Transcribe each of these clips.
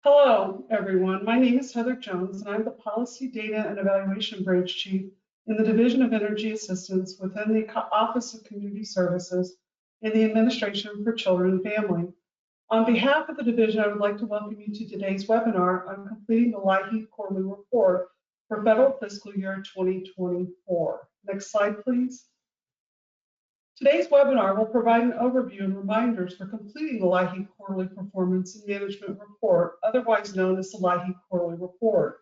Hello, everyone. My name is Heather Jones, and I'm the Policy Data and Evaluation Branch Chief in the Division of Energy Assistance within the Office of Community Services in the Administration for Children and Family. On behalf of the division, I would like to welcome you to today's webinar on completing the LIHEAP Quarterly Report for Federal Fiscal Year 2024. Next slide, please. Today's webinar will provide an overview and reminders for completing the LIHEAP Quarterly Performance and Management Report, otherwise known as the LIHEAP Quarterly Report.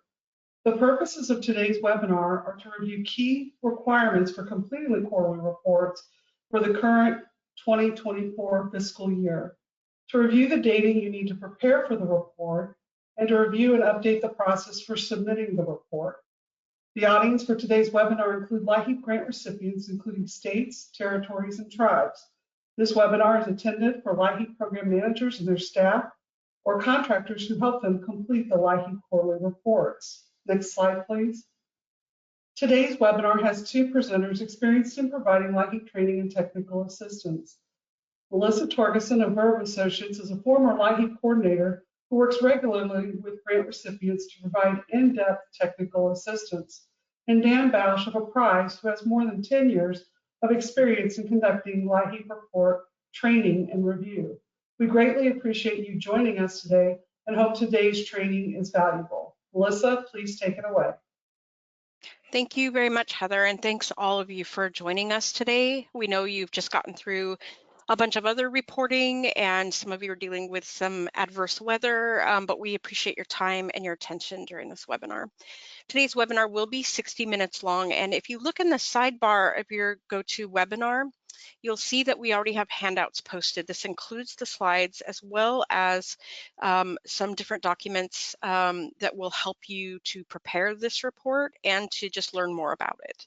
The purposes of today's webinar are to review key requirements for completing the quarterly reports for the current 2024 fiscal year, to review the data you need to prepare for the report, and to review and update the process for submitting the report. The audience for today's webinar include LIHEAP grant recipients, including states, territories, and tribes. This webinar is intended for LIHEAP program managers and their staff, or contractors who help them complete the LIHEAP quarterly reports. Next slide, please. Today's webinar has two presenters experienced in providing LIHEAP training and technical assistance. Melissa Torgeson of Verve Associates is a former LIHEAP coordinator who works regularly with grant recipients to provide in-depth technical assistance, and Dan Bausch of Apprise, who has more than 10 years of experience in conducting LIHEAP report training and review. We greatly appreciate you joining us today and hope today's training is valuable. Melissa, please take it away. Thank you very much, Heather, and thanks all of you for joining us today. We know you've just gotten through a bunch of other reporting, and some of you are dealing with some adverse weather, but we appreciate your time and your attention during this webinar. Today's webinar will be 60 minutes long, and if you look in the sidebar of your GoToWebinar, you'll see that we already have handouts posted. This includes the slides as well as some different documents that will help you to prepare this report and to just learn more about it.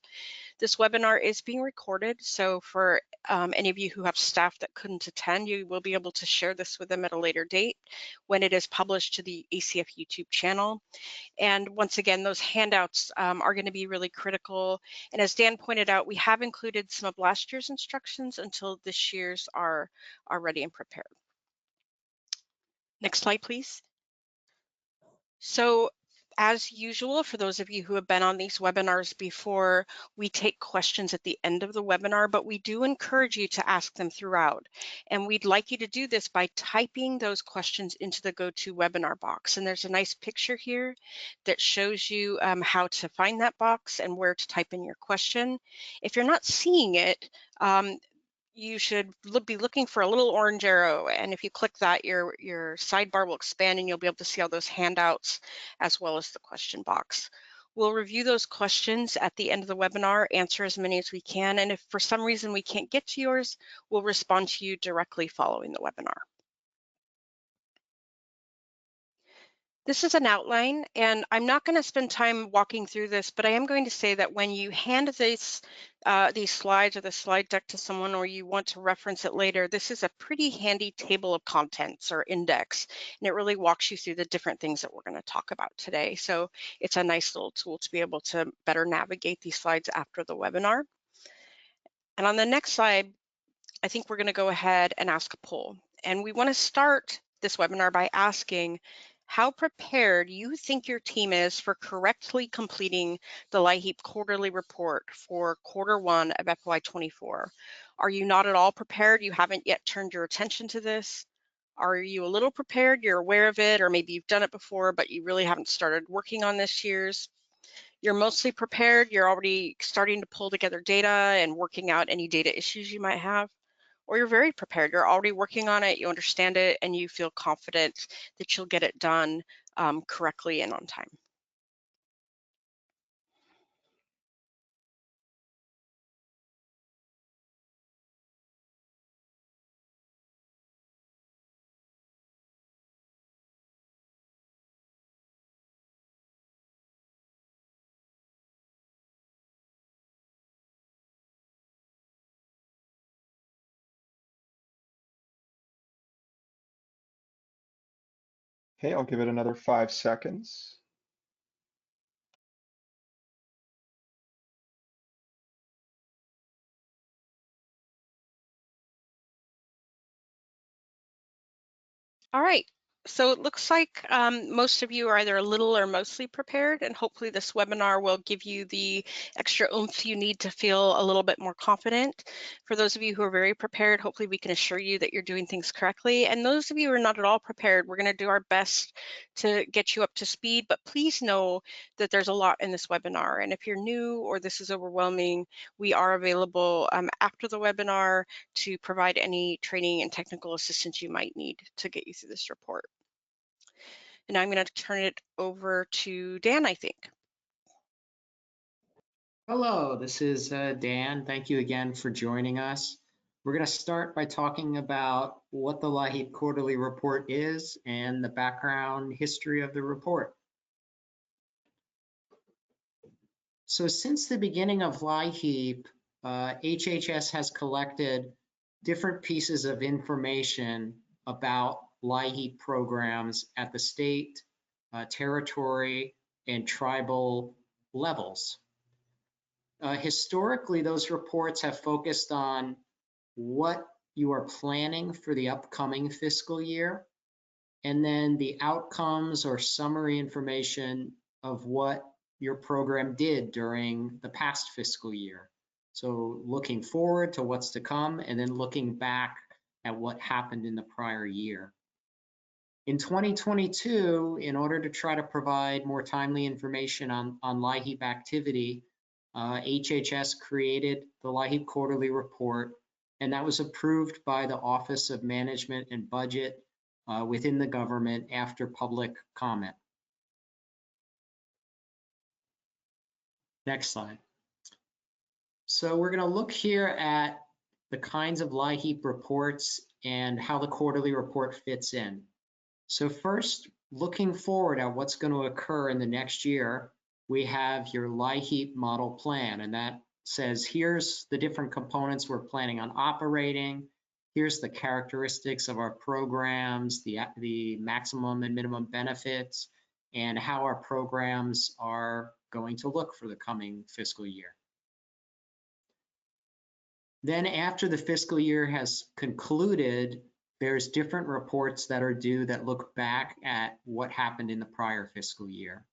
This webinar is being recorded, so for any of you who have staff that couldn't attend, you will be able to share this with them at a later date when it is published to the ACF YouTube channel. And once again, those handouts are going to be really critical. And as Dan pointed out, we have included some of last year's instructions until this year's are ready and prepared. Next slide, please. So, as usual, for those of you who have been on these webinars before, we take questions at the end of the webinar, but we do encourage you to ask them throughout. And we'd like you to do this by typing those questions into the GoToWebinar box. And there's a nice picture here that shows you how to find that box and where to type in your question. If you're not seeing it, you should be looking for a little orange arrow, and if you click that, your sidebar will expand and you'll be able to see all those handouts as well as the question box. We'll review those questions at the end of the webinar, answer as many as we can, and if for some reason we can't get to yours, we'll respond to you directly following the webinar. This is an outline, and I'm not going to spend time walking through this, but I am going to say that when you hand these slides or the slide deck to someone, or you want to reference it later, this is a pretty handy table of contents or index, and it really walks you through the different things that we're going to talk about today. So it's a nice little tool to be able to better navigate these slides after the webinar. And on the next slide, I think we're going to go ahead and ask a poll. And we want to start this webinar by asking how prepared you think your team is for correctly completing the LIHEAP quarterly report for Q1 of FY24. Are you not at all prepared? You haven't yet turned your attention to this? Are you a little prepared? You're aware of it, or maybe you've done it before, but you really haven't started working on this year's? You're mostly prepared. You're already starting to pull together data and working out any data issues you might have. Or you're very prepared, you're already working on it, you understand it, and you feel confident that you'll get it done correctly and on time. Okay, I'll give it another 5 seconds. All right, So it looks like most of you are either a little or mostly prepared, and hopefully this webinar will give you the extra oomph you need to feel a little bit more confident. For those of you who are very prepared, hopefully we can assure you that you're doing things correctly. And those of you who are not at all prepared, we're going to do our best to get you up to speed, but please know that there's a lot in this webinar. And if you're new or this is overwhelming, we are available after the webinar to provide any training and technical assistance you might need to get you through this report. And I'm going to turn it over to Dan, I think. Hello, this is Dan. Thank you again for joining us. We're going to start by talking about what the LIHEAP Quarterly Report is and the background history of the report. So since the beginning of LIHEAP, HHS has collected different pieces of information about LIHEAP programs at the state, territory, and tribal levels. Historically, those reports have focused on what you are planning for the upcoming fiscal year, and then the outcomes or summary information of what your program did during the past fiscal year. So looking forward to what's to come, and then looking back at what happened in the prior year. In 2022, in order to try to provide more timely information on LIHEAP activity, HHS created the LIHEAP Quarterly Report, and that was approved by the Office of Management and Budget within the government after public comment. Next slide. So we're going to look here at the kinds of LIHEAP reports and how the quarterly report fits in. So first, looking forward at what's going to occur in the next year, we have your LIHEAP model plan, and that says here's the different components we're planning on operating, here's the characteristics of our programs, the maximum and minimum benefits, and how our programs are going to look for the coming fiscal year. Then after the fiscal year has concluded, there's different reports that are due that look back at what happened in the prior fiscal year.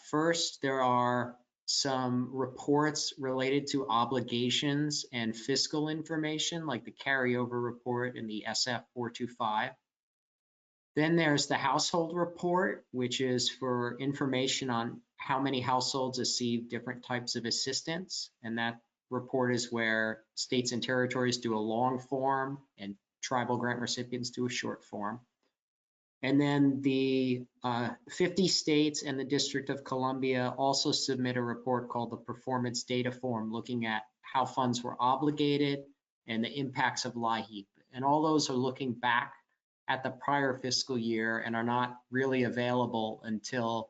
First, there are some reports related to obligations and fiscal information, like the carryover report and the SF 425. Then there's the household report, which is for information on how many households receive different types of assistance. And that report is where states and territories do a long form and tribal grant recipients do a short form. And then the 50 states and the District of Columbia also submit a report called the Performance Data Form, looking at how funds were obligated and the impacts of LIHEAP. And all those are looking back at the prior fiscal year and are not really available until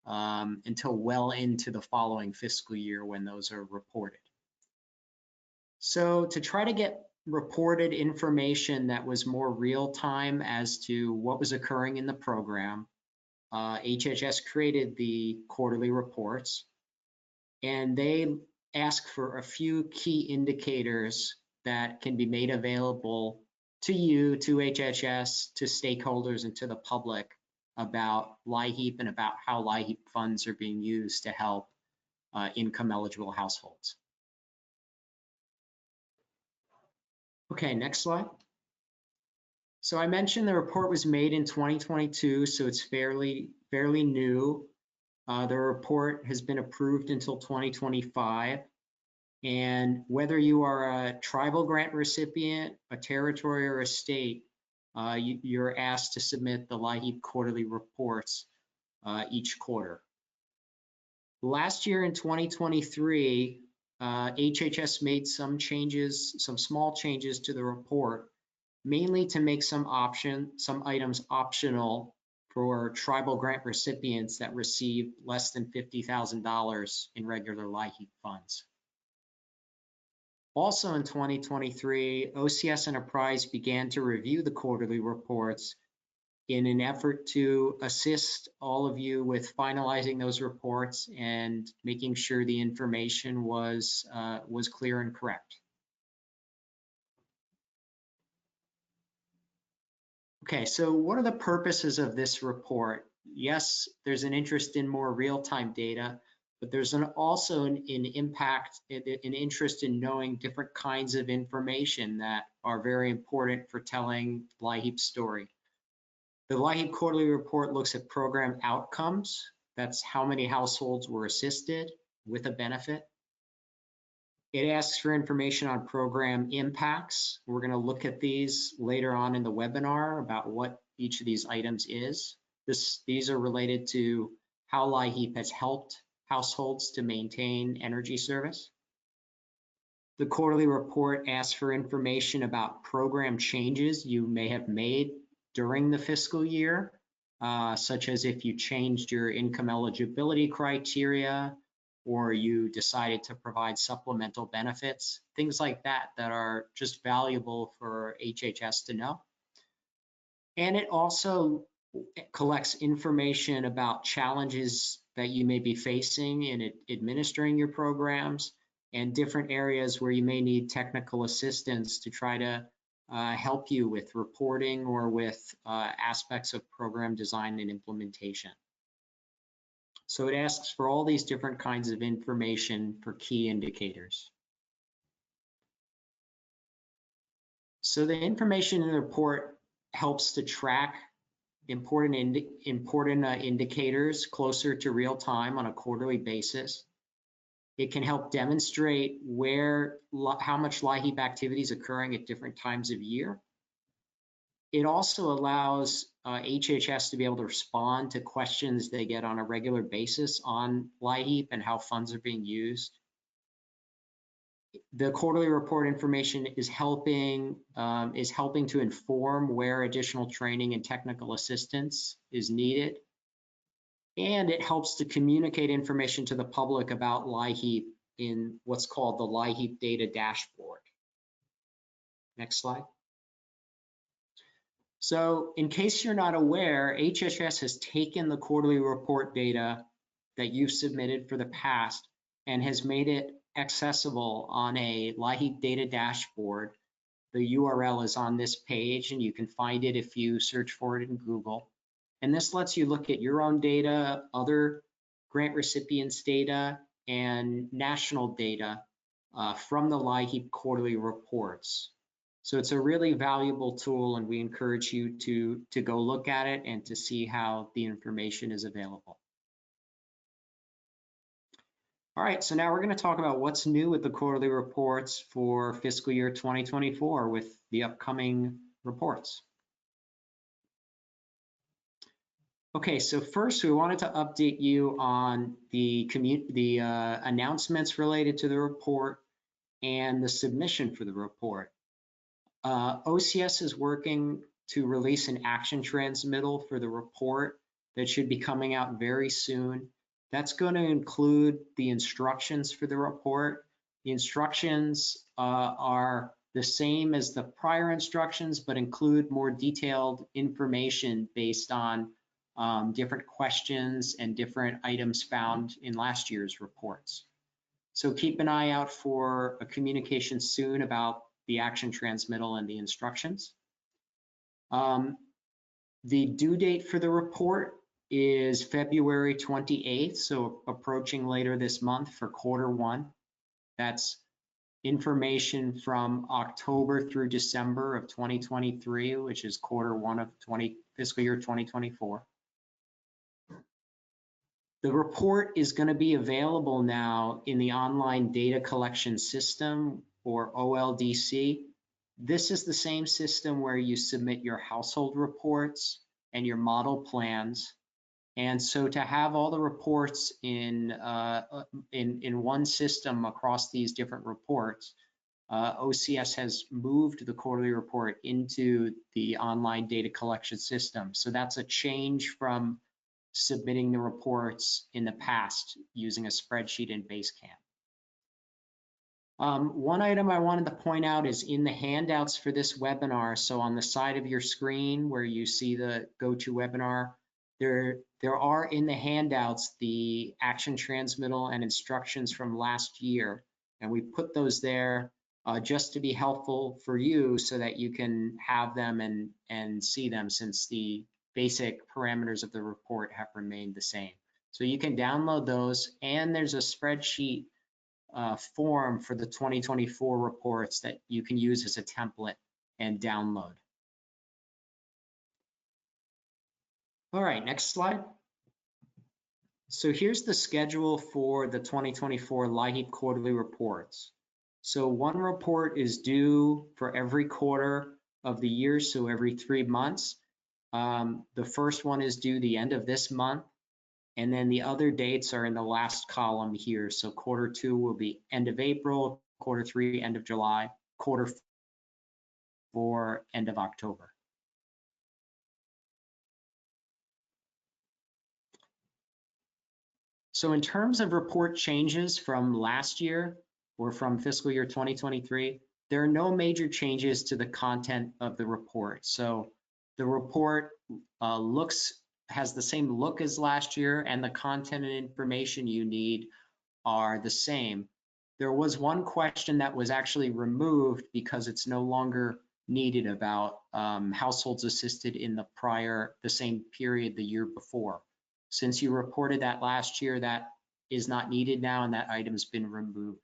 well into the following fiscal year when those are reported. So to try to get reported information that was more real time as to what was occurring in the program, HHS created the quarterly reports, and they ask for a few key indicators that can be made available to you, to HHS, to stakeholders, and to the public about LIHEAP and about how LIHEAP funds are being used to help income eligible households. Okay, next slide. So I mentioned the report was made in 2022, so it's fairly new. The report has been approved until 2025. And whether you are a tribal grant recipient, a territory, or a state, you're asked to submit the LIHEAP quarterly reports each quarter. Last year in 2023, HHS made some changes, some small changes to the report, mainly to make some items optional for tribal grant recipients that received less than $50,000 in regular LIHEAP funds. Also in 2023, OCS Enterprise began to review the quarterly reports in an effort to assist all of you with finalizing those reports and making sure the information was clear and correct. Okay, so what are the purposes of this report? Yes, there's an interest in more real-time data, but there's also an interest in knowing different kinds of information that are very important for telling LIHEAP's story. The LIHEAP Quarterly Report looks at program outcomes. That's how many households were assisted with a benefit. It asks for information on program impacts. We're going to look at these later on in the webinar about what each of these items is. These are related to how LIHEAP has helped households to maintain energy service. The quarterly report asks for information about program changes you may have made during the fiscal year, such as if you changed your income eligibility criteria, or you decided to provide supplemental benefits, things like that that are just valuable for HHS to know. And it also collects information about challenges that you may be facing in administering your programs and different areas where you may need technical assistance to try to help you with reporting or with aspects of program design and implementation. So it asks for all these different kinds of information for key indicators. So the information in the report helps to track important indicators closer to real time on a quarterly basis. It can help demonstrate how much LIHEAP activity is occurring at different times of year. It also allows HHS to be able to respond to questions they get on a regular basis on LIHEAP and how funds are being used. The quarterly report information is helping to inform where additional training and technical assistance is needed. And it helps to communicate information to the public about LIHEAP in what's called the LIHEAP data dashboard. Next slide. So in case you're not aware, HHS has taken the quarterly report data that you've submitted for the past and has made it accessible on a LIHEAP data dashboard. The URL is on this page and you can find it if you search for it in Google. And this lets you look at your own data, other grant recipients' data, and national data from the LIHEAP quarterly reports. So it's a really valuable tool and we encourage you to go look at it and to see how the information is available. All right, so now we're going to talk about what's new with the quarterly reports for fiscal year 2024 with the upcoming reports. Okay, so first we wanted to update you on the announcements related to the report and the submission for the report. OCS is working to release an action transmittal for the report that should be coming out very soon. That's going to include the instructions for the report. The instructions are the same as the prior instructions, but include more detailed information based on different questions and different items found in last year's reports. So keep an eye out for a communication soon about the action transmittal and the instructions. The due date for the report is February 28th, so approaching later this month for quarter one. That's information from October through December of 2023, which is quarter one of fiscal year 2024. The report is going to be available now in the online data collection system, or OLDC. This is the same system where you submit your household reports and your model plans. And so to have all the reports in one system across these different reports, OCS has moved the quarterly report into the online data collection system. So that's a change from submitting the reports in the past using a spreadsheet in Basecamp. One item I wanted to point out is in the handouts for this webinar. So on the side of your screen where you see the GoToWebinar, there are in the handouts the action transmittal and instructions from last year. And we put those there just to be helpful for you so that you can have them and see them, since the basic parameters of the report have remained the same. So you can download those, and there's a spreadsheet form for the 2024 reports that you can use as a template and download. All right, next slide. So here's the schedule for the 2024 LIHEAP Quarterly Reports. So one report is due for every quarter of the year, so every 3 months. The first one is due the end of this month, and then the other dates are in the last column here. So quarter 2 will be end of April, quarter 3 end of July, quarter 4 end of October. So in terms of report changes from last year or from fiscal year 2023, there are no major changes to the content of the report. So the report has the same look as last year, and the content and information you need are the same. There was one question that was actually removed because it's no longer needed about households assisted in the same period the year before. Since you reported that last year, that is not needed now, and that item's been removed.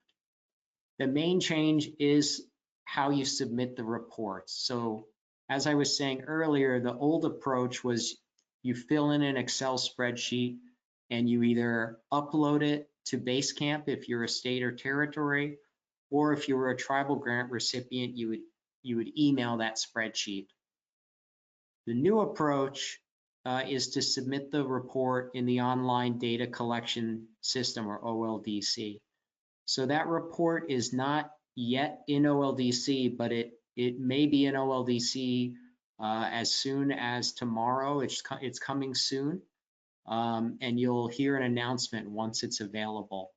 The main change is how you submit the reports. So as I was saying earlier, the old approach was you fill in an Excel spreadsheet and you either upload it to Basecamp if you're a state or territory, or if you were a tribal grant recipient, you would email that spreadsheet. The new approach is to submit the report in the online data collection system, or OLDC. So that report is not yet in OLDC, but it may be in OLDC as soon as tomorrow. It's coming soon, and you'll hear an announcement once it's available.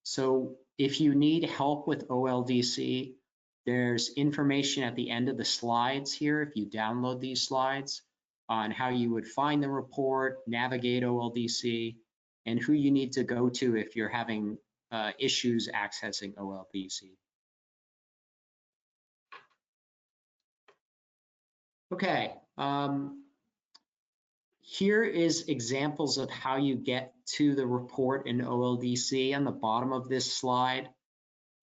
So if you need help with OLDC, there's information at the end of the slides here, if you download these slides, on how you would find the report, navigate OLDC, and who you need to go to if you're having issues accessing OLDC. Okay, here is examples of how you get to the report in OLDC. On the bottom of this slide,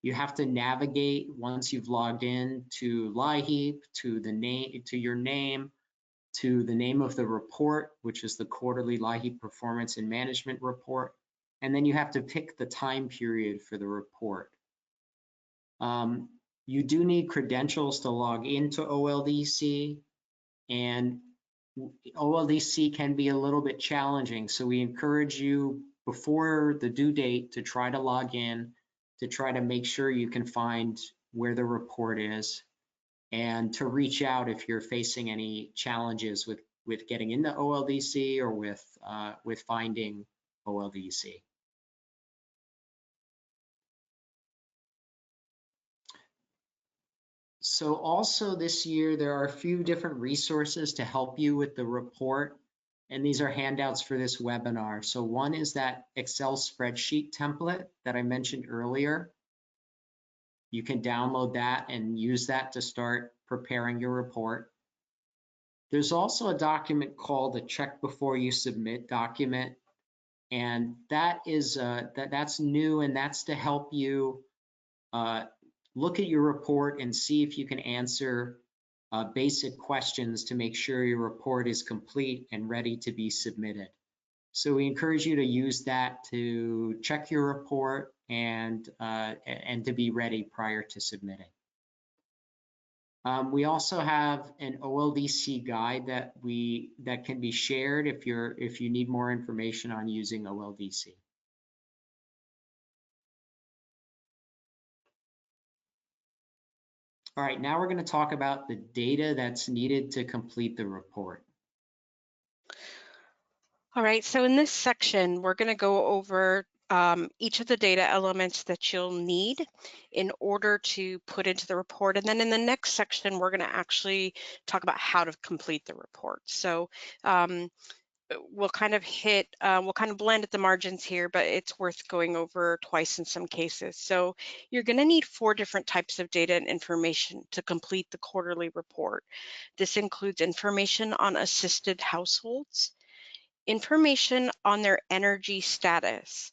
you have to navigate once you've logged in to LIHEAP, to your name, to the name of the report, which is the quarterly LIHEAP Performance and Management Report, and then you have to pick the time period for the report. You do need credentials to log into OLDC, and OLDC can be a little bit challenging, so we encourage you before the due date to try to log in, to try to make sure you can find where the report is, and to reach out if you're facing any challenges with getting into OLDC or with finding OLDC. So also this year, there are a few different resources to help you with the report, and these are handouts for this webinar. So one is that Excel spreadsheet template that I mentioned earlier. You can download that and use that to start preparing your report. There's also a document called the Check Before You Submit document, and that is that's new, and that's to help you look at your report and see if you can answer basic questions to make sure your report is complete and ready to be submitted. So we encourage you to use that to check your report and to be ready prior to submitting. We also have an OLDC guide that can be shared if you need more information on using OLDC. All right, now we're going to talk about the data that's needed to complete the report. All right, so in this section, we're going to go over each of the data elements that you'll need in order to put into the report. And then in the next section, we're going to actually talk about how to complete the report. So we'll kind of hit, we'll kind of blend at the margins here, but it's worth going over twice in some cases. So you're going to need 4 different types of data and information to complete the quarterly report. This includes information on assisted households, information on their energy status,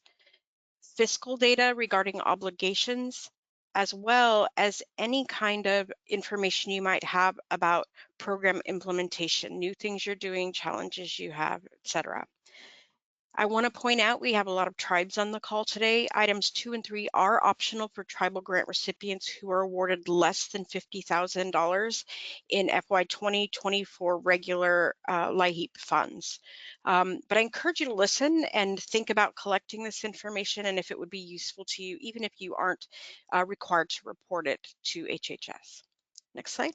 fiscal data regarding obligations, as well as any kind of information you might have about program implementation, new things you're doing, challenges you have, etc. I want to point out we have a lot of tribes on the call today. Items 2 and 3 are optional for tribal grant recipients who are awarded less than $50,000 in FY 2024 regular LIHEAP funds. But I encourage you to listen and think about collecting this information and if it would be useful to you, even if you aren't required to report it to HHS. Next slide.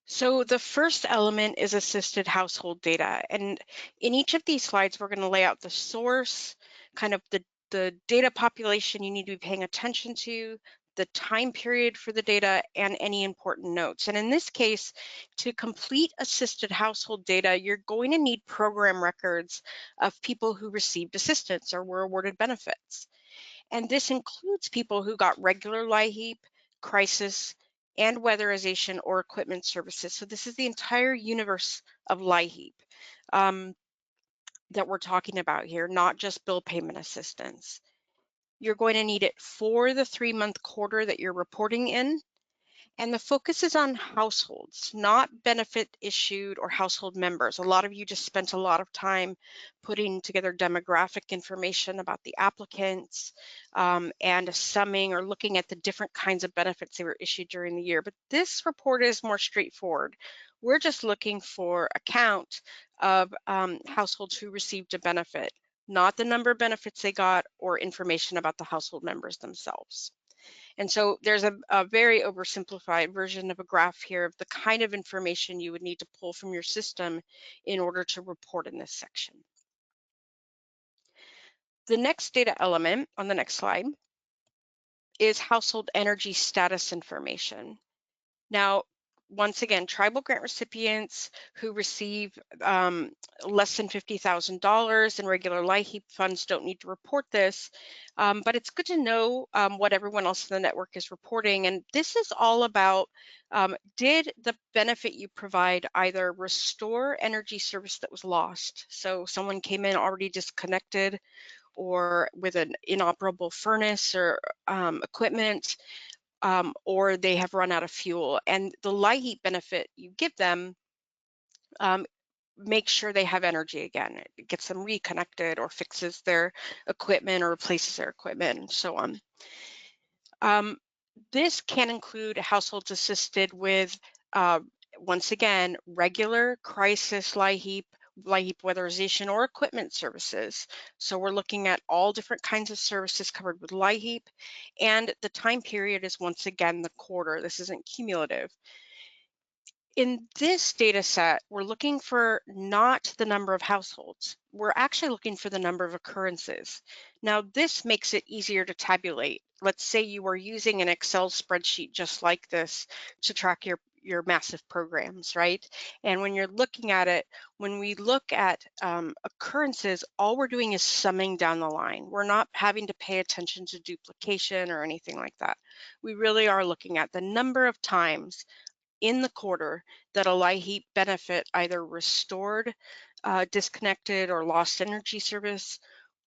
So the first element is assisted household data. And in each of these slides, we're going to lay out the source, kind of the data population you need to be paying attention to, the time period for the data, and any important notes. And in this case, to complete assisted household data, you're going to need program records of people who received assistance or were awarded benefits. And this includes people who got regular LIHEAP, crisis, and weatherization or equipment services. So this is the entire universe of LIHEAP that we're talking about here, not just bill payment assistance. You're going to need it for the 3-month quarter that you're reporting in. And the focus is on households, not benefit issued or household members. A lot of you just spent a lot of time putting together demographic information about the applicants and summing or looking at the different kinds of benefits they were issued during the year. But this report is more straightforward. We're just looking for a count of households who received a benefit, not the number of benefits they got or information about the household members themselves. And so there's a very oversimplified version of a graph here of the kind of information you would need to pull from your system in order to report in this section. The next data element on the next slide is household energy status information. Now, once again, tribal grant recipients who receive less than $50,000 in regular LIHEAP funds don't need to report this, but it's good to know what everyone else in the network is reporting. And this is all about, did the benefit you provide either restore energy service that was lost? So someone came in already disconnected or with an inoperable furnace or equipment, or they have run out of fuel. And the LIHEAP benefit you give them makes sure they have energy again. It gets them reconnected or fixes their equipment or replaces their equipment and so on. This can include households assisted with, once again, regular crisis LIHEAP weatherization or equipment services. So we're looking at all different kinds of services covered with LIHEAP, and the time period is once again the quarter. This isn't cumulative. In this data set, we're looking for not the number of households. We're actually looking for the number of occurrences. Now, this makes it easier to tabulate. Let's say you are using an Excel spreadsheet just like this to track your massive programs, right? And when you're looking at it, when we look at occurrences, all we're doing is summing down the line. We're not having to pay attention to duplication or anything like that. We really are looking at the number of times in the quarter that a LIHEAP benefit either restored, disconnected, or lost energy service,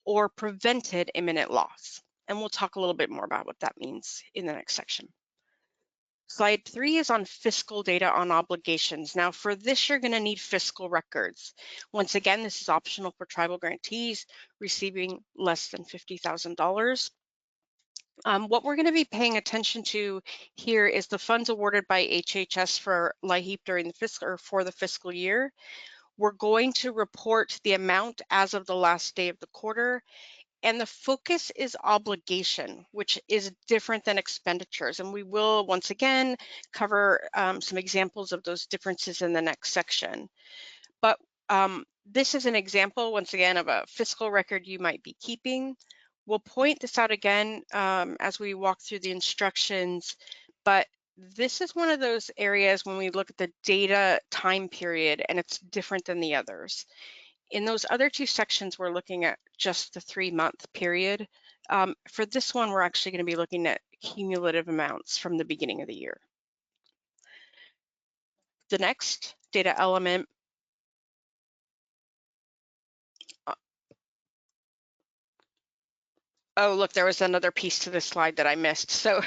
or prevented imminent loss. And we'll talk a little bit more about what that means in the next section. Slide 3 is on fiscal data on obligations. Now for this, you're going to need fiscal records. Once again, this is optional for tribal grantees receiving less than $50,000. What we're going to be paying attention to here is the funds awarded by HHS for LIHEAP during the fiscal or for the fiscal year. We're going to report the amount as of the last day of the quarter, and the focus is obligation, which is different than expenditures. And we will once again cover some examples of those differences in the next section. But this is an example, once again, of a fiscal record you might be keeping. We'll point this out again as we walk through the instructions, but this is one of those areas when we look at the data time period and it's different than the others. In those other two sections, we're looking at just the 3-month period. For this one, we're actually going to be looking at cumulative amounts from the beginning of the year. The next data element oh, look, there was another piece to this slide that I missed. So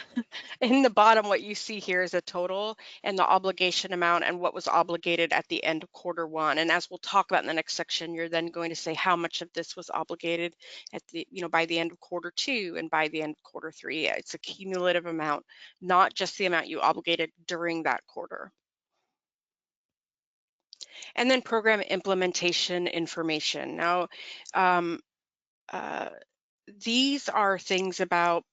in the bottom, what you see here is a total and the obligation amount and what was obligated at the end of Q1. And as we'll talk about in the next section, you're then going to say how much of this was obligated at the, by the end of Q2 and by the end of Q3. It's a cumulative amount, not just the amount you obligated during that quarter. And then program implementation information. Now, these are things about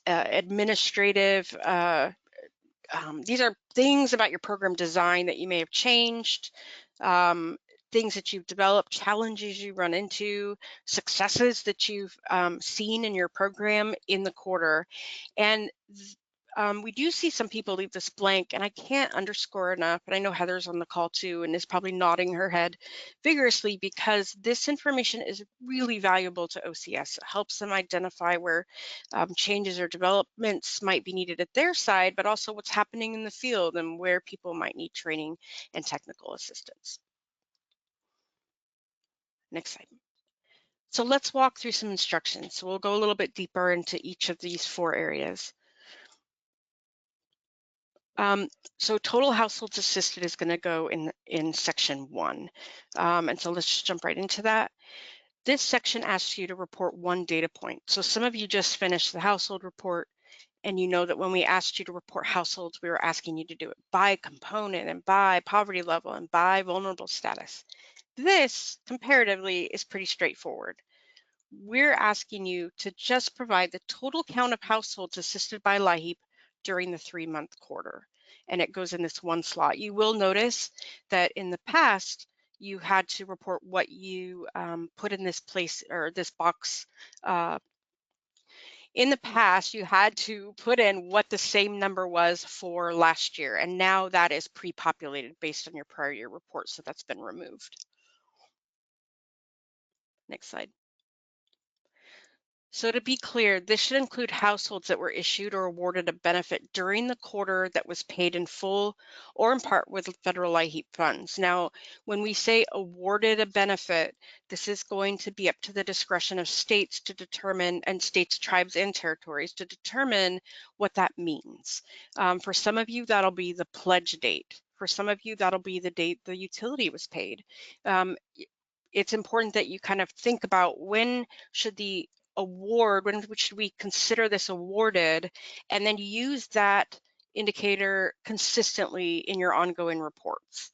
administrative, these are things about your program design that you may have changed, things that you've developed, challenges you run into, successes that you've seen in your program in the quarter. And we do see some people leave this blank, and I can't underscore enough, but I know Heather's on the call too and is probably nodding her head vigorously because this information is really valuable to OCS. It helps them identify where changes or developments might be needed at their side, but also what's happening in the field and where people might need training and technical assistance. Next slide. So let's walk through some instructions. So we'll go a little bit deeper into each of these 4 areas. So total households assisted is going to go in section 1. And so let's just jump right into that. This section asks you to report 1 data point. So some of you just finished the household report, and you know that when we asked you to report households, we were asking you to do it by component and by poverty level and by vulnerable status. This comparatively is pretty straightforward. We're asking you to just provide the total count of households assisted by LIHEAP during the 3-month quarter. And it goes in this 1 slot. You will notice that in the past, you had to report what you put in this place or this box. In the past, you had to put in what the same number was for last year. And now that is pre-populated based on your prior year report. So that's been removed. Next slide. So to be clear, this should include households that were issued or awarded a benefit during the quarter that was paid in full or in part with federal LIHEAP funds. Now, when we say awarded a benefit, this is going to be up to the discretion of states to determine, and states, tribes, and territories to determine what that means. For some of you, that'll be the pledge date. For some of you, that'll be the date the utility was paid. It's important that you kind of think about when should the award, when should we consider this awarded, and then use that indicator consistently in your ongoing reports.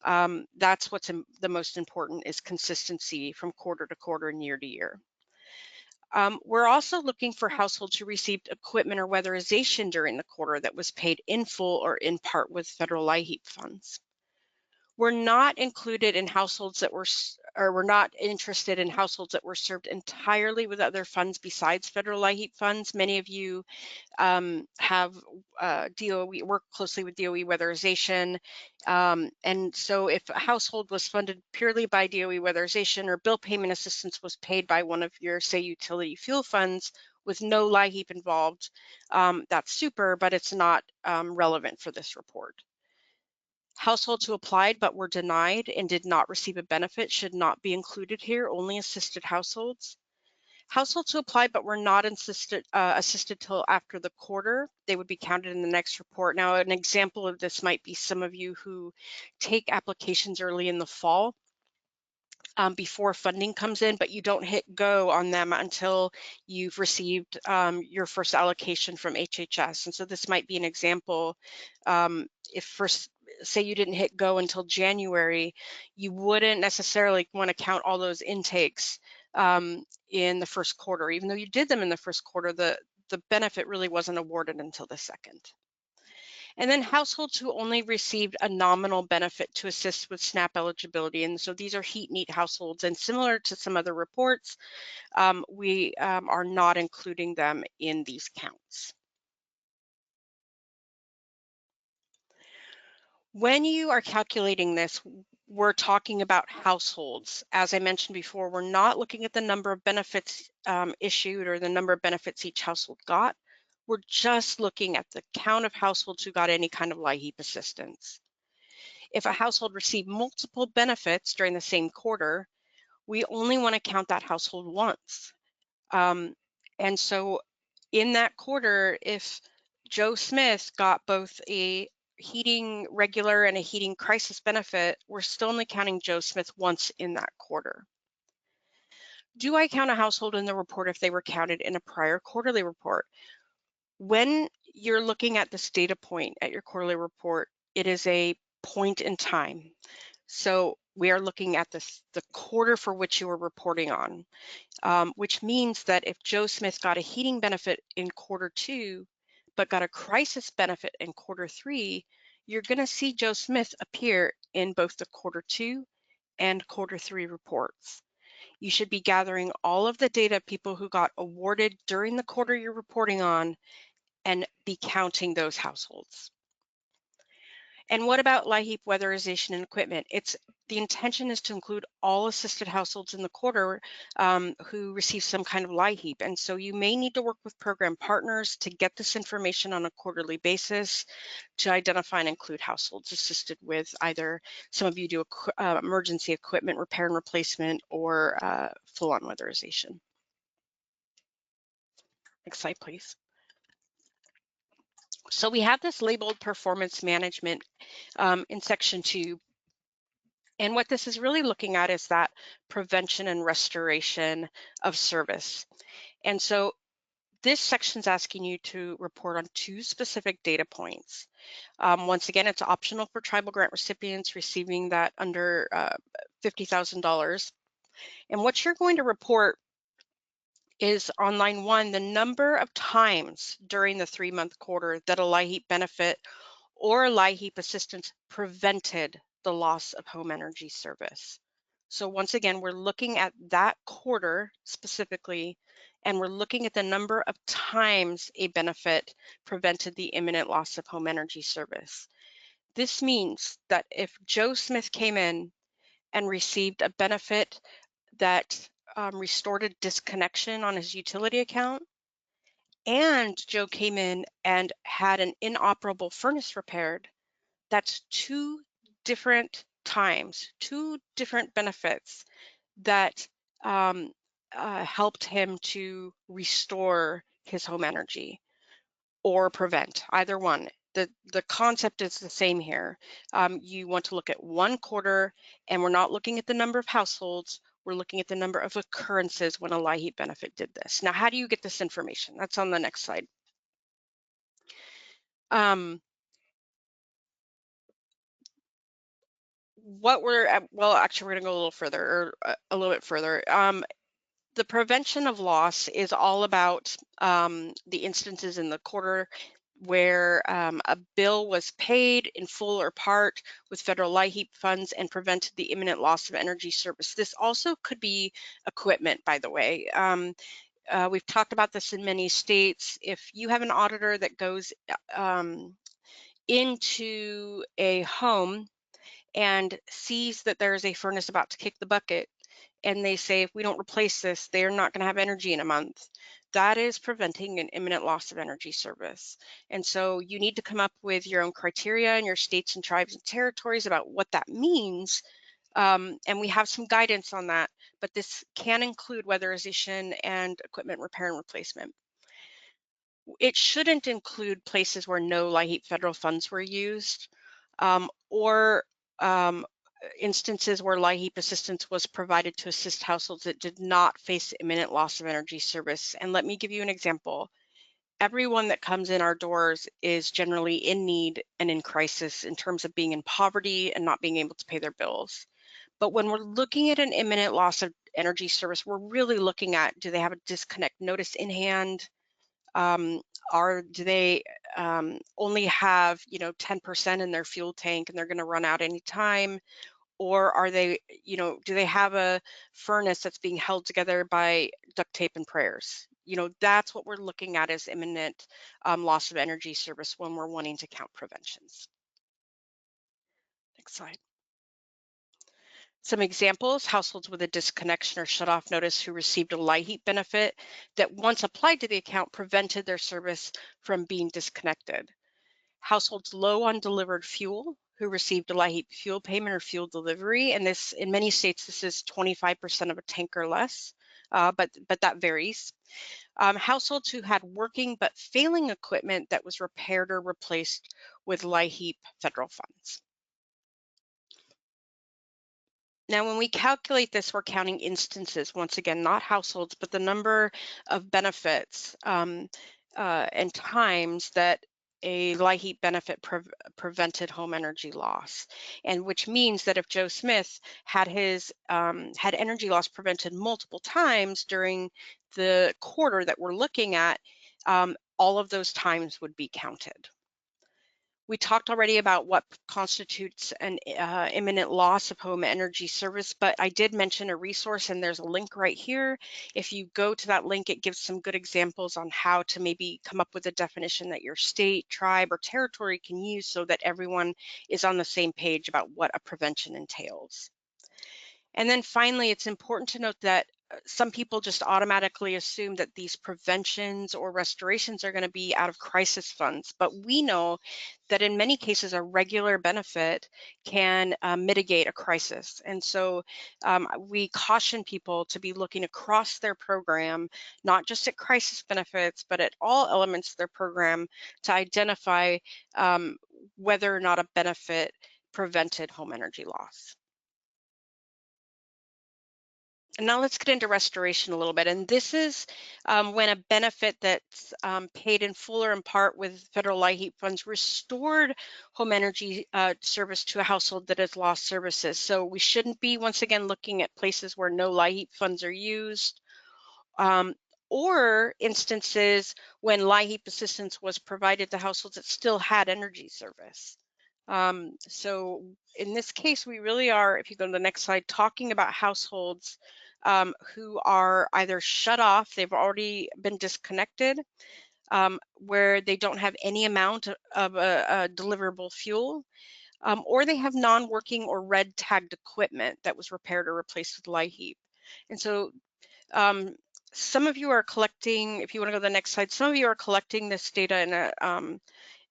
That's what's the most important, is consistency from quarter to quarter and year to year. We're also looking for households who received equipment or weatherization during the quarter that was paid in full or in part with federal LIHEAP funds. We're not included in households that were, or we're not interested in households that were served entirely with other funds besides federal LIHEAP funds. Many of you have DOE, work closely with DOE weatherization. And so if a household was funded purely by DOE weatherization or bill payment assistance was paid by one of your, say, utility fuel funds with no LIHEAP involved, that's super, but it's not relevant for this report. Households who applied but were denied and did not receive a benefit should not be included here, only assisted households. Households who applied but were not assisted till after the quarter, they would be counted in the next report. Now, an example of this might be some of you who take applications early in the fall before funding comes in, but you don't hit go on them until you've received your first allocation from HHS. And so this might be an example. If first, say you didn't hit go until January, you wouldn't necessarily want to count all those intakes in the first quarter. Even though you did them in the first quarter, the benefit really wasn't awarded until the second. And then households who only received a nominal benefit to assist with SNAP eligibility. And so these are heat neat households, and similar to some other reports, we are not including them in these counts. When you are calculating this, we're talking about households. As I mentioned before, we're not looking at the number of benefits issued or the number of benefits each household got. We're just looking at the count of households who got any kind of LIHEAP assistance. If a household received multiple benefits during the same quarter, we only want to count that household once. And so in that quarter, if Joe Smith got both a heating regular and a heating crisis benefit, we're still only counting Joe Smith once in that quarter. Do I count a household in the report if they were counted in a prior quarterly report? When you're looking at this data point at your quarterly report, it is a point in time. So we are looking at the quarter for which you are reporting on. Which means that if Joe Smith got a heating benefit in Q2, but got a crisis benefit in Q3, you're going to see Joe Smith appear in both the Q2 and Q3 reports. You should be gathering all of the data people who got awarded during the quarter you're reporting on and be counting those households. And what about LIHEAP weatherization and equipment? The intention is to include all assisted households in the quarter who receive some kind of LIHEAP. And so you may need to work with program partners to get this information on a quarterly basis to identify and include households assisted with either some of you do emergency equipment repair and replacement or full-on weatherization. Next slide, please. So we have this labeled performance management in section 2. And what this is really looking at is that prevention and restoration of service. And so this section is asking you to report on 2 specific data points. Once again, it's optional for tribal grant recipients receiving that under $50,000. And what you're going to report is on line 1, the number of times during the 3-month quarter that a LIHEAP benefit or LIHEAP assistance prevented the loss of home energy service. So once again, we're looking at that quarter specifically, and we're looking at the number of times a benefit prevented the imminent loss of home energy service. This means that if Joe Smith came in and received a benefit that restored a disconnection on his utility account, and Joe came in and had an inoperable furnace repaired, that's 2 different times, 2 different benefits that helped him to restore his home energy or prevent, either one. The concept is the same here. You want to look at 1 quarter, and we're not looking at the number of households, we're looking at the number of occurrences when a LIHEAP benefit did this. Now, how do you get this information? That's on the next slide. Well, actually, we're going to go a little further, or a little bit further. The prevention of loss is all about the instances in the quarter where a bill was paid in full or part with federal LIHEAP funds and prevented the imminent loss of energy service. This also could be equipment, by the way. We've talked about this in many states. If you have an auditor that goes into a home and sees that there's a furnace about to kick the bucket, and they say, if we don't replace this, they're not going to have energy in a month, that is preventing an imminent loss of energy service. And so you need to come up with your own criteria in your states and tribes and territories about what that means. And we have some guidance on that, but this can include weatherization and equipment repair and replacement. It shouldn't include places where no LIHEAP federal funds were used, or instances where LIHEAP assistance was provided to assist households that did not face imminent loss of energy service. And let me give you an example. Everyone that comes in our doors is generally in need and in crisis in terms of being in poverty and not being able to pay their bills. But when we're looking at an imminent loss of energy service, we're really looking at, do they have a disconnect notice in hand? Do they only have 10% in their fuel tank and they're going to run out anytime? Or are they, do they have a furnace that's being held together by duct tape and prayers? That's what we're looking at as imminent loss of energy service when we're wanting to count preventions. Next slide. Some examples: households with a disconnection or shutoff notice who received a LIHEAP benefit that once applied to the account prevented their service from being disconnected. Households low on delivered fuel who received a LIHEAP fuel payment or fuel delivery, and this, in many states, this is 25% of a tank or less, but that varies. Households who had working but failing equipment that was repaired or replaced with LIHEAP federal funds. Now, when we calculate this, we're counting instances, once again, not households, but the number of benefits and times that a LIHEAP benefit prevented home energy loss, and which means that if Joe Smith had had energy loss prevented multiple times during the quarter that we're looking at, all of those times would be counted. We talked already about what constitutes an imminent loss of home energy service, but I did mention a resource, and there's a link right here. If you go to that link, it gives some good examples on how to maybe come up with a definition that your state, tribe, or territory can use so that everyone is on the same page about what a prevention entails. And then finally, it's important to note that some people just automatically assume that these preventions or restorations are going to be out of crisis funds, but we know that in many cases a regular benefit can mitigate a crisis. And so we caution people to be looking across their program, not just at crisis benefits, but at all elements of their program to identify whether or not a benefit prevented home energy loss. And now let's get into restoration a little bit. And this is when a benefit that's paid in full or in part with federal LIHEAP funds restored home energy service to a household that has lost services. So we shouldn't be, once again, looking at places where no LIHEAP funds are used, or instances when LIHEAP assistance was provided to households that still had energy service. So in this case, we really are, if you go to the next slide, talking about households who are either shut off, they've already been disconnected, where they don't have any amount of a deliverable fuel, or they have non-working or red tagged equipment that was repaired or replaced with LIHEAP. And so some of you are collecting, if you want to go to the next slide, some of you are collecting this data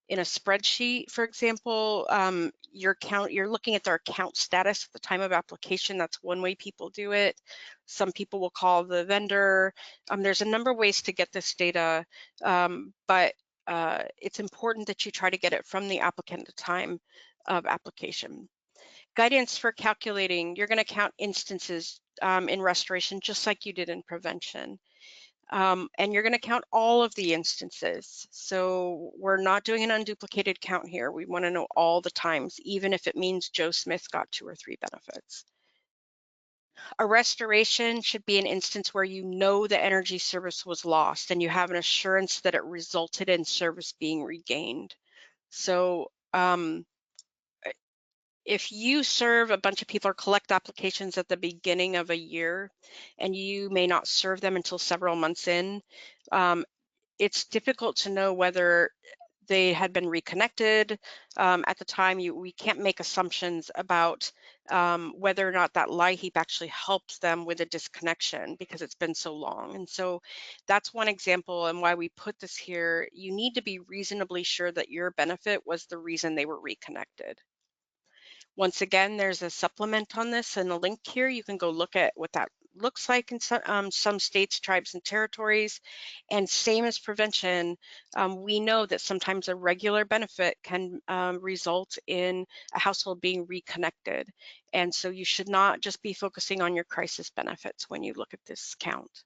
in a spreadsheet. For example, you're looking at their account status at the time of application. That's one way people do it. Some people will call the vendor. There's a number of ways to get this data, but it's important that you try to get it from the applicant at the time of application. Guidance for calculating: you're going to count instances in restoration just like you did in prevention. And you're going to count all of the instances. So we're not doing an unduplicated count here. We want to know all the times, even if it means Joe Smith got 2 or 3 benefits. A restoration should be an instance where you know the energy service was lost and you have an assurance that it resulted in service being regained. So if you serve a bunch of people or collect applications at the beginning of a year and you may not serve them until several months in, it's difficult to know whether they had been reconnected at the time. We can't make assumptions about whether or not that LIHEAP actually helped them with a disconnection because it's been so long. And so that's one example, and why we put this here. You need to be reasonably sure that your benefit was the reason they were reconnected. Once again, there's a supplement on this and a link here. You can go look at what that looks like in some states, tribes, and territories. And same as prevention, we know that sometimes a regular benefit can result in a household being reconnected. And so you should not just be focusing on your crisis benefits when you look at this count.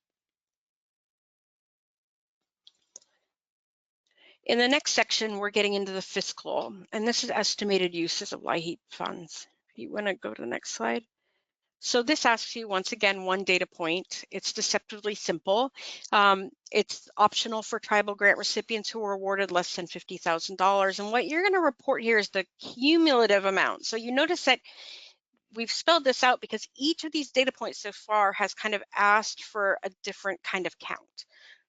In the next section, we're getting into the fiscal, and this is estimated uses of LIHEAP funds. If you want to go to the next slide. So this asks you, once again, one data point. It's deceptively simple. It's optional for tribal grant recipients who were awarded less than $50,000. And what you're going to report here is the cumulative amount. So you notice that we've spelled this out because each of these data points so far has kind of asked for a different kind of count.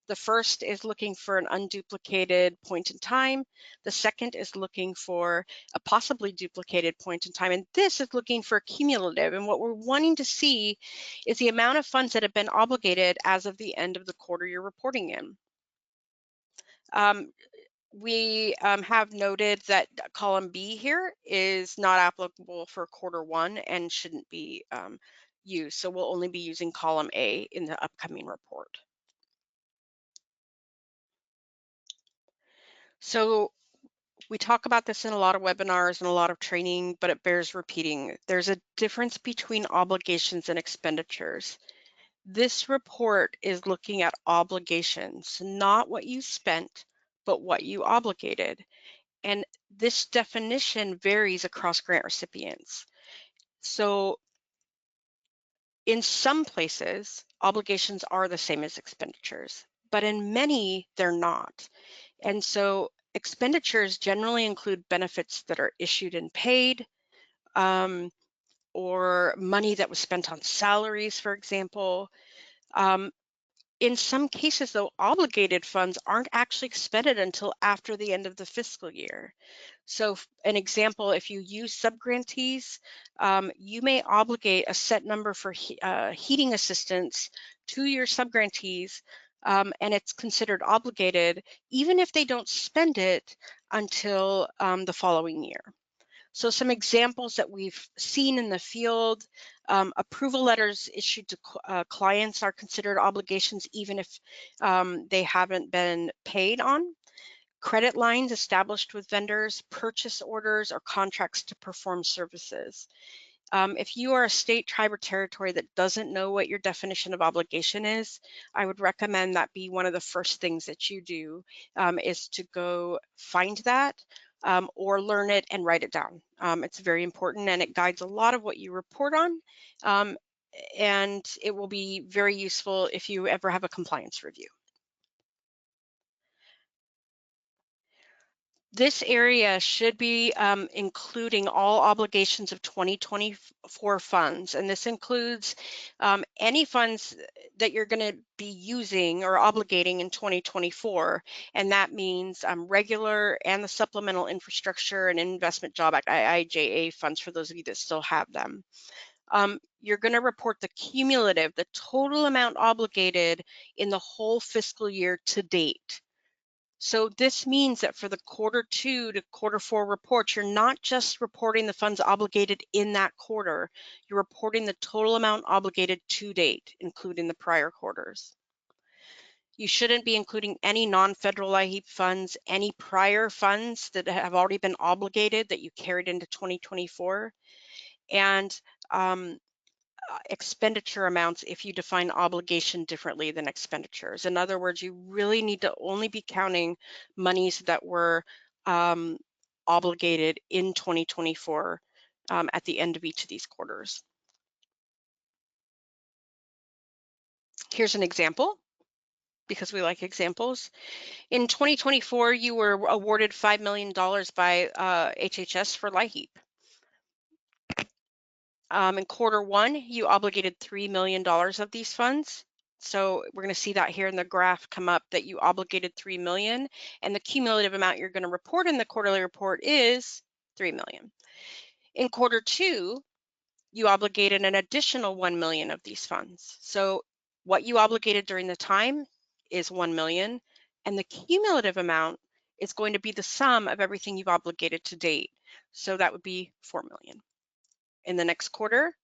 The first is looking for an unduplicated point in time. The second is looking for a possibly duplicated point in time. And this is looking for cumulative. And what we're wanting to see is the amount of funds that have been obligated as of the end of the quarter you're reporting in. We have noted that column B here is not applicable for quarter one and shouldn't be used. So we'll only be using column A in the upcoming report. So we talk about this in a lot of webinars and a lot of training, but it bears repeating. There's a difference between obligations and expenditures. This report is looking at obligations, not what you spent, but what you obligated. And this definition varies across grant recipients. So in some places, obligations are the same as expenditures, but in many, they're not. And so expenditures generally include benefits that are issued and paid, or money that was spent on salaries, for example. In some cases, though, obligated funds aren't actually expended until after the end of the fiscal year. So an example, if you use subgrantees, you may obligate a set number for heating assistance to your subgrantees, and it's considered obligated even if they don't spend it until the following year. So some examples that we've seen in the field, approval letters issued to clients are considered obligations even if they haven't been paid on. Credit lines established with vendors, purchase orders, or contracts to perform services. If you are a state, tribe, or territory that doesn't know what your definition of obligation is, I would recommend that be one of the first things that you do, is to go find that or learn it and write it down. It's very important and it guides a lot of what you report on, and it will be very useful if you ever have a compliance review. This area should be including all obligations of 2024 funds, and this includes any funds that you're going to be using or obligating in 2024, and that means regular and the Supplemental Infrastructure and Investment Job Act, IIJA funds, for those of you that still have them. You're going to report the cumulative, the total amount obligated in the whole fiscal year to date. So this means that for the quarter 2 to quarter 4 reports, you're not just reporting the funds obligated in that quarter, you're reporting the total amount obligated to date, including the prior quarters. You shouldn't be including any non-federal LIHEAP funds, any prior funds that have already been obligated that you carried into 2024, and expenditure amounts if you define obligation differently than expenditures. In other words, you really need to only be counting monies that were obligated in 2024 at the end of each of these quarters. Here's an example, because we like examples. In 2024, you were awarded $5 million by HHS for LIHEAP. In quarter 1, you obligated $3 million of these funds. So we're going to see that here in the graph come up that you obligated $3 million, and the cumulative amount you're going to report in the quarterly report is $3 million. In quarter 2, you obligated an additional $1 million of these funds. So what you obligated during the time is $1 million, and the cumulative amount is going to be the sum of everything you've obligated to date. So that would be $4 million. In the next quarter,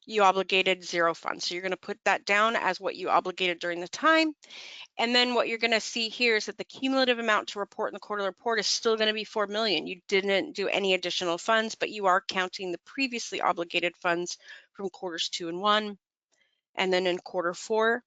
you obligated 0 funds. So you're going to put that down as what you obligated during the time. And then what you're going to see here is that the cumulative amount to report in the quarterly report is still going to be $4 million. You didn't do any additional funds, but you are counting the previously obligated funds from quarters 2 and 1. And then in quarter 4,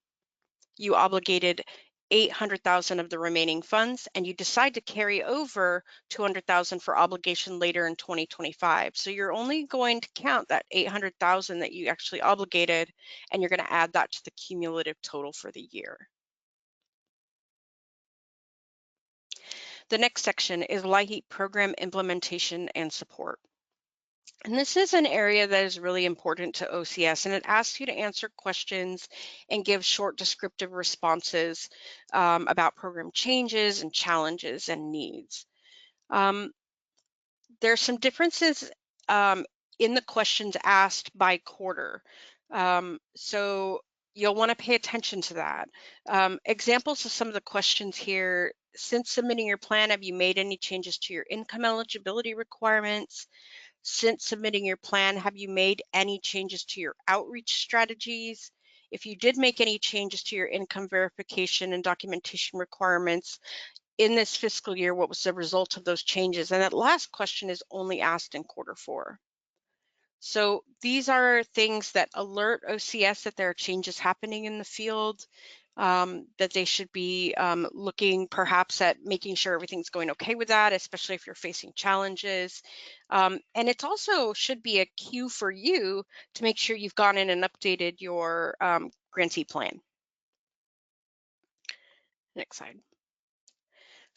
you obligated 800,000 of the remaining funds, and you decide to carry over 200,000 for obligation later in 2025. So you're only going to count that 800,000 that you actually obligated, and you're going to add that to the cumulative total for the year. The next section is LIHEAP program implementation and support. And this is an area that is really important to OCS, and it asks you to answer questions and give short descriptive responses about program changes and challenges and needs. There's some differences um, in the questions asked by quarter. So you'll want to pay attention to that. Examples of some of the questions here: since submitting your plan, have you made any changes to your income eligibility requirements? Since submitting your plan, have you made any changes to your outreach strategies? If you did make any changes to your income verification and documentation requirements in this fiscal year, what was the result of those changes? And that last question is only asked in Q4. So these are things that alert OCS that there are changes happening in the field, that they should be looking perhaps at making sure everything's going okay with that, especially if you're facing challenges. And it also should be a cue for you to make sure you've gone in and updated your grantee plan. Next slide.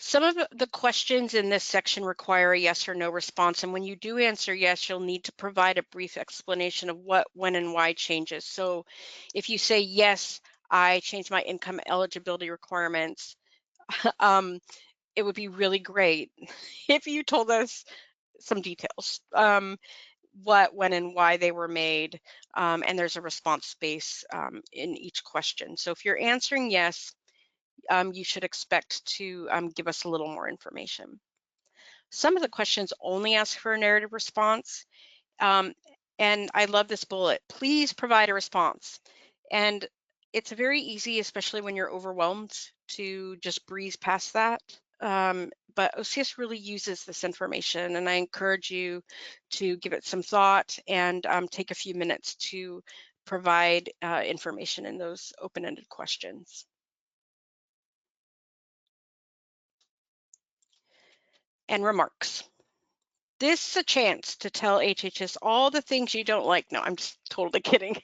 Some of the questions in this section require a yes or no response, and when you do answer yes, you'll need to provide a brief explanation of what, when, and why changes. So if you say, yes, I changed my income eligibility requirements, it would be really great if you told us some details, what, when, and why they were made, and there's a response space in each question. So if you're answering yes, you should expect to give us a little more information. Some of the questions only ask for a narrative response. And I love this bullet: please provide a response. And it's very easy, especially when you're overwhelmed, to just breeze past that. But OCS really uses this information, and I encourage you to give it some thought and take a few minutes to provide information in those open-ended questions. And remarks. This is a chance to tell HHS all the things you don't like. No, I'm just totally kidding.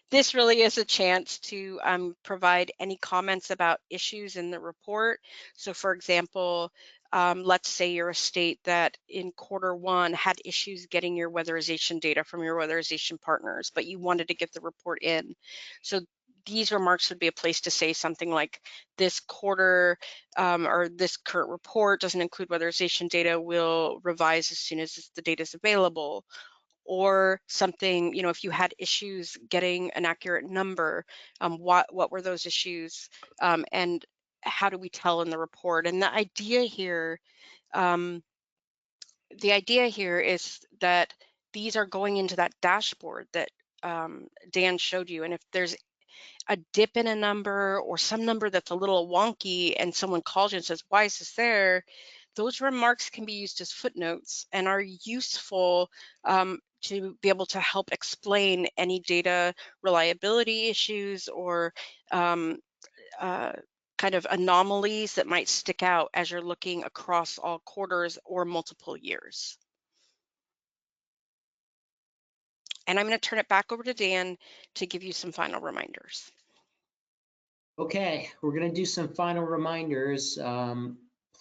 This really is a chance to provide any comments about issues in the report. So for example, let's say you're a state that in Q1 had issues getting your weatherization data from your weatherization partners, but you wanted to get the report in. So these remarks would be a place to say something like, this quarter or this current report doesn't include weatherization data. We'll revise as soon as the data is available. Or something, you know, if you had issues getting an accurate number, what were those issues, and how do we tell in the report? And the idea here is that these are going into that dashboard that Dan showed you. And if there's a dip in a number or some number that's a little wonky and someone calls you and says, why is this there? Those remarks can be used as footnotes and are useful to be able to help explain any data reliability issues or kind of anomalies that might stick out as you're looking across all quarters or multiple years. And I'm going to turn it back over to Dan to give you some final reminders. Okay, we're going to do some final reminders.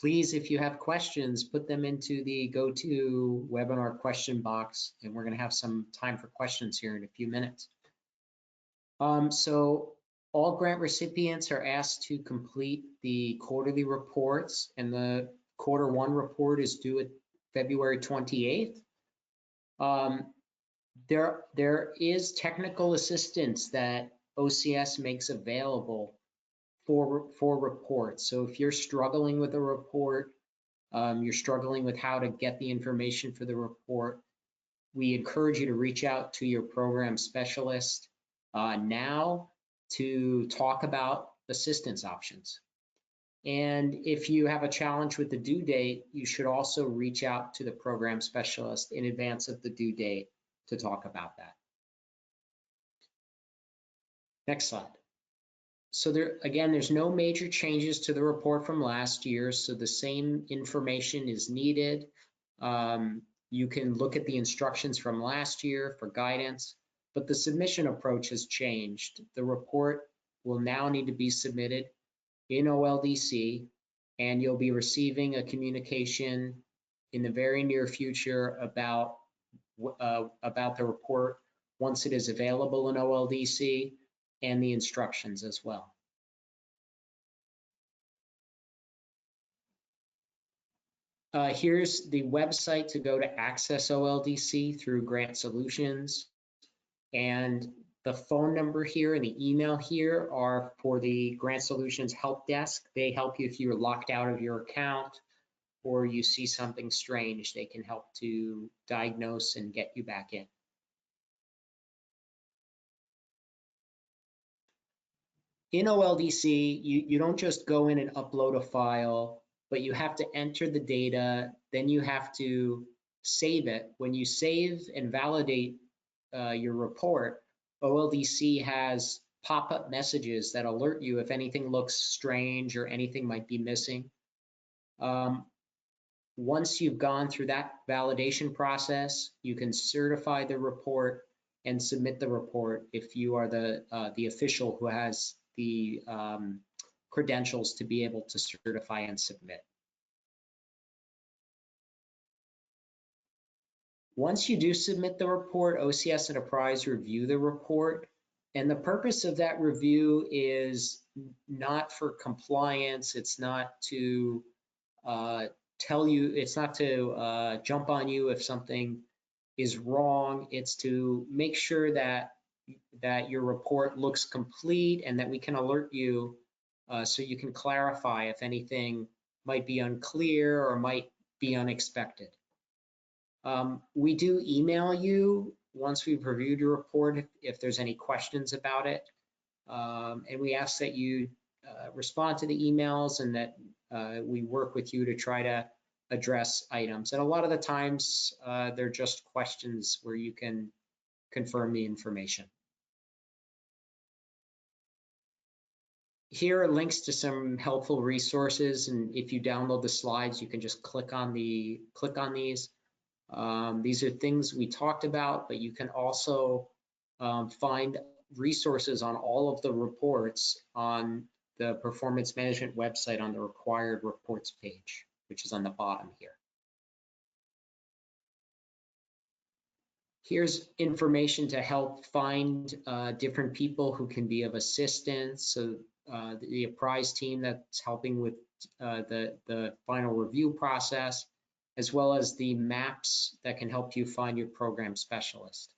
Please, if you have questions, put them into the GoToWebinar question box, and we're going to have some time for questions here in a few minutes. So all grant recipients are asked to complete the quarterly reports, and the Q1 report is due at February 28th. There is technical assistance that OCS makes available for reports. So if you're struggling with a report, you're struggling with how to get the information for the report, we encourage you to reach out to your program specialist now to talk about assistance options. And if you have a challenge with the due date, you should also reach out to the program specialist in advance of the due date to talk about that. Next slide. So there's no major changes to the report from last year, so the same information is needed. You can look at the instructions from last year for guidance, but the submission approach has changed. The report will now need to be submitted in OLDC, and you'll be receiving a communication in the very near future about about the report once it is available in OLDC, and the instructions as well. Here's the website to go to access OLDC through Grant Solutions. And the phone number here and the email here are for the Grant Solutions help desk. They help you if you're locked out of your account or you see something strange. They can help to diagnose and get you back in. In OLDC, you don't just go in and upload a file, but you have to enter the data, then you have to save it. When you save and validate your report, OLDC has pop-up messages that alert you if anything looks strange or anything might be missing. Once you've gone through that validation process, you can certify the report and submit the report if you are the official who has the credentials to be able to certify and submit. Once you do submit the report, OCS Enterprise review the report. And the purpose of that review is not for compliance. It's not to tell you, it's not to jump on you if something is wrong. It's to make sure that your report looks complete and that we can alert you so you can clarify if anything might be unclear or might be unexpected. We do email you once we've reviewed your report if there's any questions about it. And we ask that you respond to the emails and that we work with you to try to address items. And a lot of the times they're just questions where you can confirm the information. Here are links to some helpful resources, and if you download the slides, you can just click on these. These are things we talked about, but you can also find resources on all of the reports on the performance management website on the required reports page, which is on the bottom here. Here's information to help find different people who can be of assistance. So the Apprise team that's helping with the final review process, as well as the maps that can help you find your program specialist.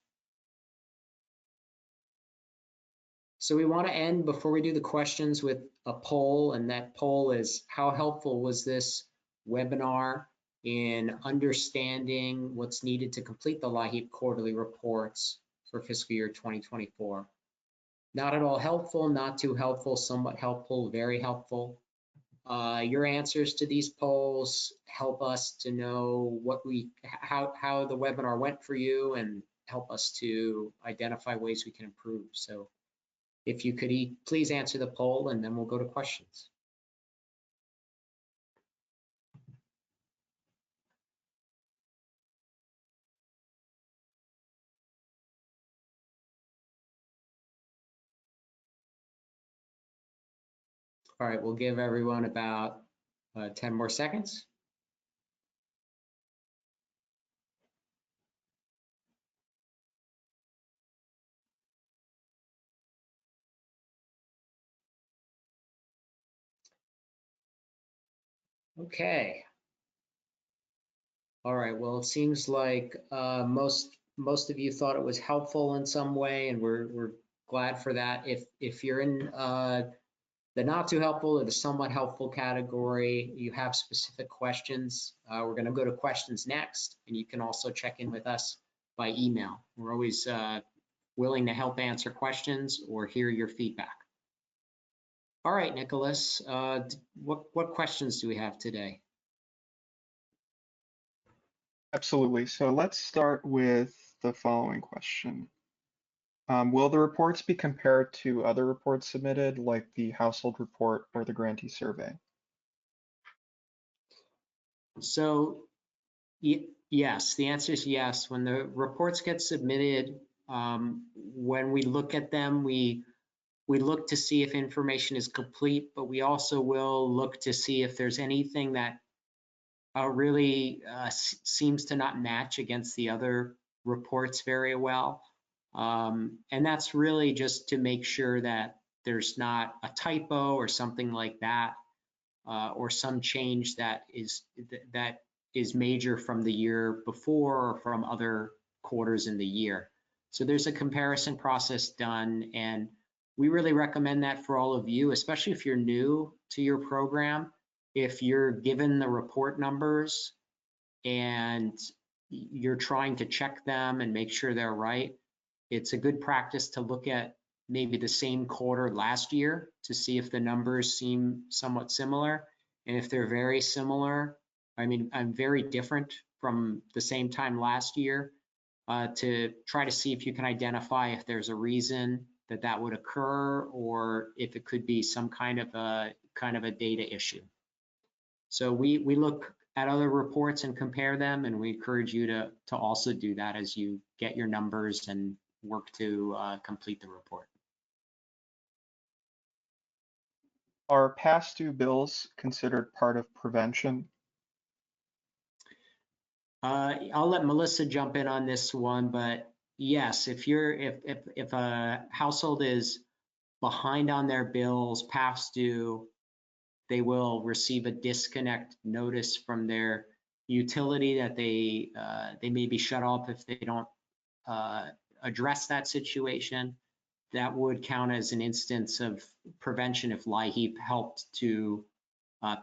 So we want to end before we do the questions with a poll, and that poll is: how helpful was this webinar in understanding what's needed to complete the LIHEAP quarterly reports for fiscal year 2024? Not at all helpful, not too helpful, somewhat helpful, very helpful. Your answers to these polls help us to know how the webinar went for you and help us to identify ways we can improve. So if you could please answer the poll, and then we'll go to questions. All right, we'll give everyone about 10 more seconds. Okay. All right, well, it seems like most of you thought it was helpful in some way, and we're glad for that. If you're in the not too helpful or the somewhat helpful category, you have specific questions, we're going to go to questions next, and you can also check in with us by email. We're always willing to help answer questions or hear your feedback. All right, Nicholas, what questions do we have today? Absolutely. So let's start with the following question. Will the reports be compared to other reports submitted, like the household report or the grantee survey? So yes, the answer is yes. When the reports get submitted, when we look at them, we look to see if information is complete, but we also will look to see if there's anything that really seems to not match against the other reports very well. And that's really just to make sure that there's not a typo or something like that, or some change that is major from the year before or from other quarters in the year. So there's a comparison process done, and we really recommend that for all of you, especially if you're new to your program. If you're given the report numbers and you're trying to check them and make sure they're right, it's a good practice to look at maybe the same quarter last year to see if the numbers seem somewhat similar. And if they're very similar, I'm very different from the same time last year, to try to see if you can identify if there's a reason that would occur, or if it could be some kind of a data issue. So we look at other reports and compare them, and we encourage you to also do that as you get your numbers and work to complete the report. Are past due bills considered part of prevention? I'll let Melissa jump in on this one, but yes, if a household is behind on their bills, past due, they will receive a disconnect notice from their utility that they may be shut off if they don't address that situation. That would count as an instance of prevention if LIHEAP helped to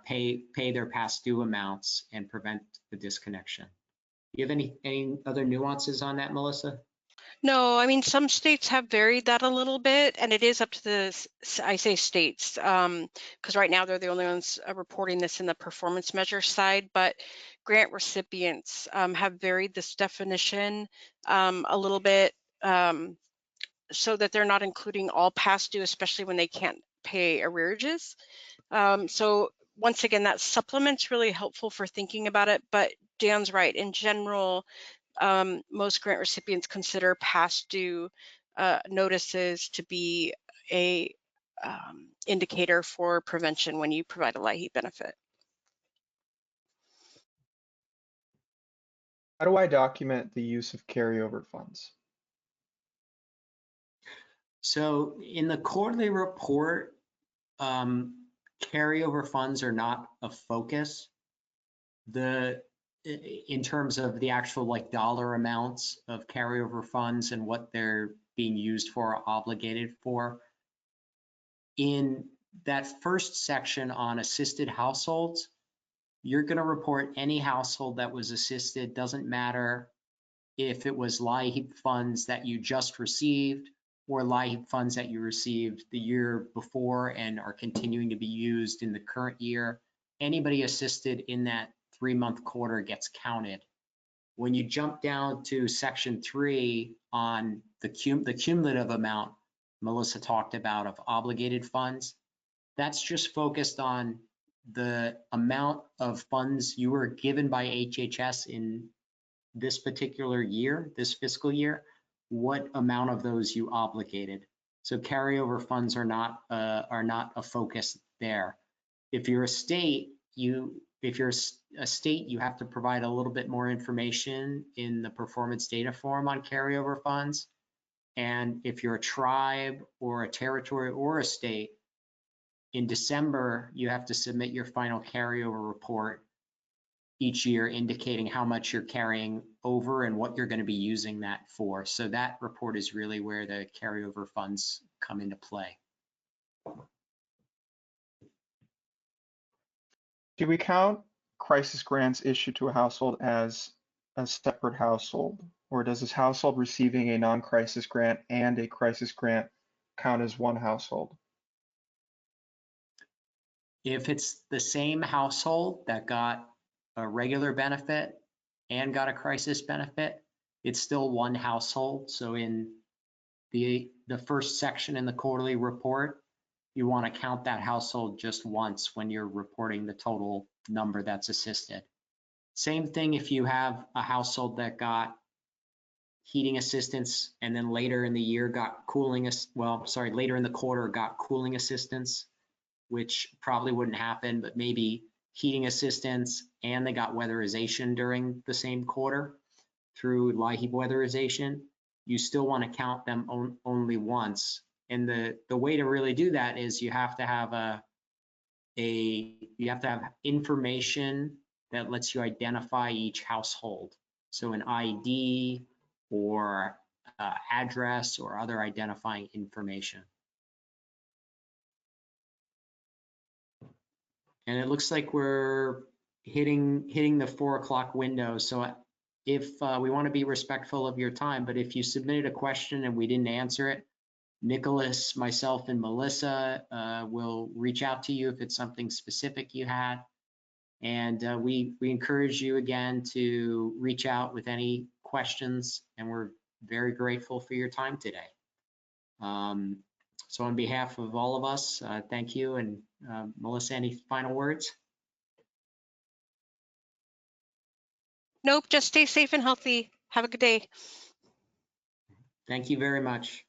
pay their past due amounts and prevent the disconnection. Do you have any other nuances on that, Melissa? No, I mean, some states have varied that a little bit, and it is up to I say states, because right now they're the only ones reporting this in the performance measure side, but grant recipients have varied this definition a little bit, so that they're not including all past due, especially when they can't pay arrearages. So once again, that supplement's really helpful for thinking about it, but Dan's right. In general, most grant recipients consider past due notices to be a indicator for prevention when you provide a LIHEAP benefit. How do I document the use of carryover funds? So in the quarterly report, carryover funds are not a focus. In terms of the actual dollar amounts of carryover funds and what they're being used for, obligated for. In that first section on assisted households, you're going to report any household that was assisted. Doesn't matter if it was LIHEAP funds that you just received or LIHEAP funds that you received the year before and are continuing to be used in the current year. Anybody assisted in that 3-month quarter gets counted. When you jump down to section 3 on the cumulative amount Melissa talked about of obligated funds, that's just focused on the amount of funds you were given by HHS in this particular year, this fiscal year, what amount of those you obligated. So carryover funds are not a focus there. If you're a state, you have to provide a little bit more information in the performance data form on carryover funds. And if you're a tribe or a territory or a state, in December, you have to submit your final carryover report each year indicating how much you're carrying over and what you're going to be using that for. So that report is really where the carryover funds come into play. Do we count crisis grants issued to a household as a separate household? Or does this household receiving a non-crisis grant and a crisis grant count as one household? If it's the same household that got a regular benefit and got a crisis benefit, it's still one household. So in the first section in the quarterly report, you want to count that household just once when you're reporting the total number that's assisted. Same thing if you have a household that got heating assistance and then later in the year got later in the quarter got cooling assistance, which probably wouldn't happen, but maybe heating assistance and they got weatherization during the same quarter. through LIHEAP weatherization, you still want to count them only once. And the way to really do that is you have to have information that lets you identify each household. So an ID or address or other identifying information. And it looks like we're hitting the 4 o'clock window. So if we want to be respectful of your time, but if you submitted a question and we didn't answer it, Nicholas, myself, and Melissa will reach out to you if it's something specific you had. And we encourage you again to reach out with any questions, and we're very grateful for your time today. So on behalf of all of us, thank you. And Melissa, any final words? Nope, just stay safe and healthy. Have a good day. Thank you very much.